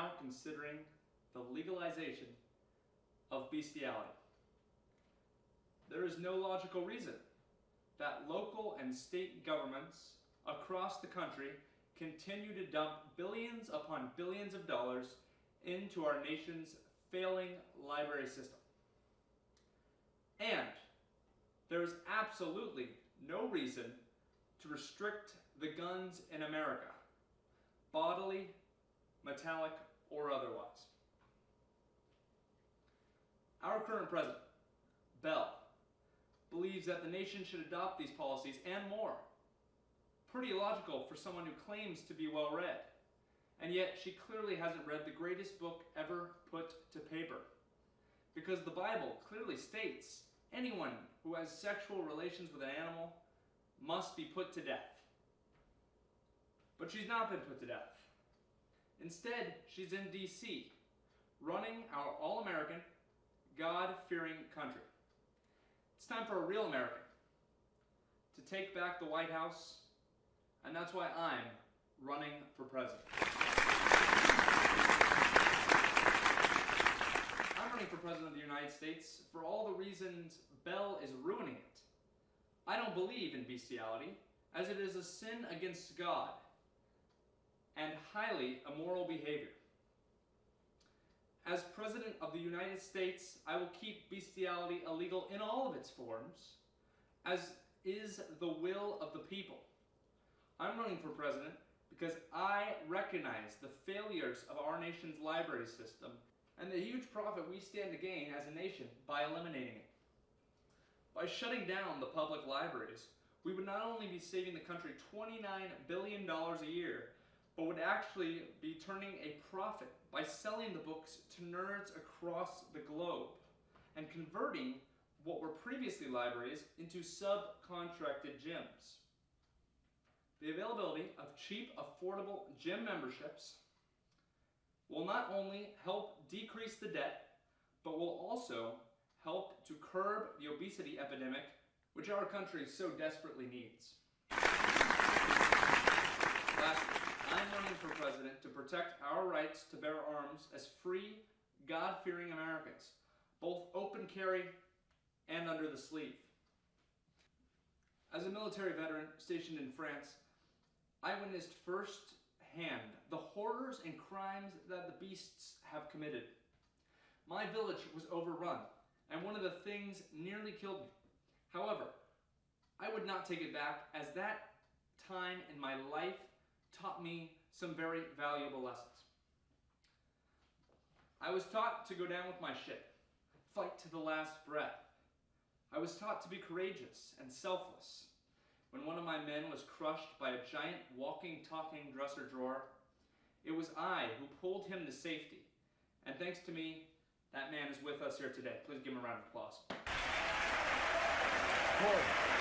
now considering the legalization of bestiality. There is no logical reason that local and state governments across the country continue to dump billions upon billions of dollars into our nation's failing library system. And there is absolutely no reason to restrict the guns in America, bodily, metallic, or otherwise. Our current president, Bell, believes that the nation should adopt these policies and more. Pretty illogical for someone who claims to be well read. And yet she clearly hasn't read the greatest book ever put to paper. Because the Bible clearly states anyone who has sexual relations with an animal must be put to death. But she's not been put to death. Instead, she's in D.C., running our all-American, God-fearing country. It's time for a real American to take back the White House, and that's why I'm running for president. I'm running for president of the United States for all the reasons Bell is ruining it. I don't believe in bestiality, as it is a sin against God and highly immoral behavior. As President of the United States, I will keep bestiality illegal in all of its forms, as is the will of the people. I'm running for president because I recognize the failures of our nation's library system and the huge profit we stand to gain as a nation by eliminating it. By shutting down the public libraries, we would not only be saving the country $29 billion a year, but would actually be turning a profit by selling the books to nerds across the globe and converting what were previously libraries into subcontracted gyms. The availability of cheap, affordable gym memberships will not only help decrease the debt, but will also help to curb the obesity epidemic, which our country so desperately needs. Lastly, I'm running for president to protect our rights to bear arms as free, God-fearing Americans, both open carry and under the sleeve. As a military veteran stationed in France, I witnessed firsthand the horrors and crimes that the beasts have committed. My village was overrun, and one of the things nearly killed me. However, I would not take it back, as that time in my life taught me some very valuable lessons. I was taught to go down with my ship, fight to the last breath. I was taught to be courageous and selfless. When one of my men was crushed by a giant walking, talking dresser drawer, it was I who pulled him to safety. And thanks to me, that man is with us here today. Please give him a round of applause. Corey.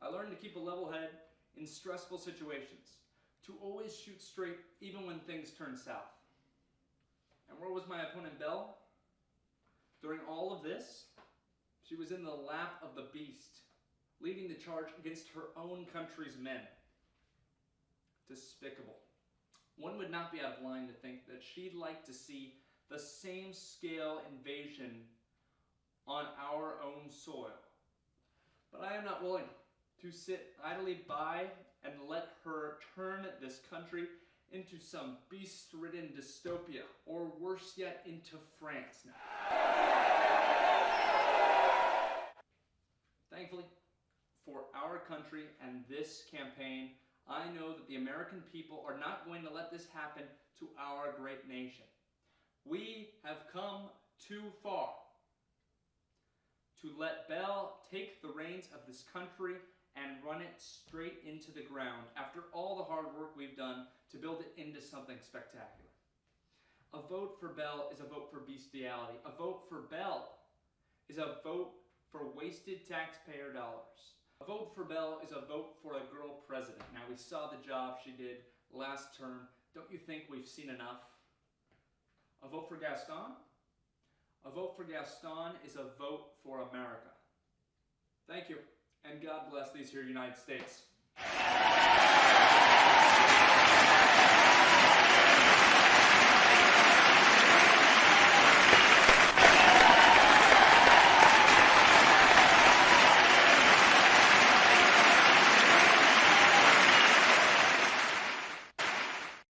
I learned to keep a level head in stressful situations, to always shoot straight even when things turn south. And where was my opponent Bell? During all of this, she was in the lap of the beast, leading the charge against her own country's men. Despicable. One would not be out of line to think that she'd like to see the same scale invasion on our own soil. But I am not willing to sit idly by and let her turn this country into some beast-ridden dystopia, or worse yet, into France now. Thankfully, for our country and this campaign, I know that the American people are not going to let this happen to our great nation. We have come too far to let Bell take the reins of this country and run it straight into the ground after all the hard work we've done to build it into something spectacular. A vote for Bell is a vote for bestiality. A vote for Bell is a vote for wasted taxpayer dollars. A vote for Bell is a vote for a girl president. Now, we saw the job she did last term. Don't you think we've seen enough? A vote for Gaston? A vote for Gaston is a vote for America. Thank you, and God bless these here United States.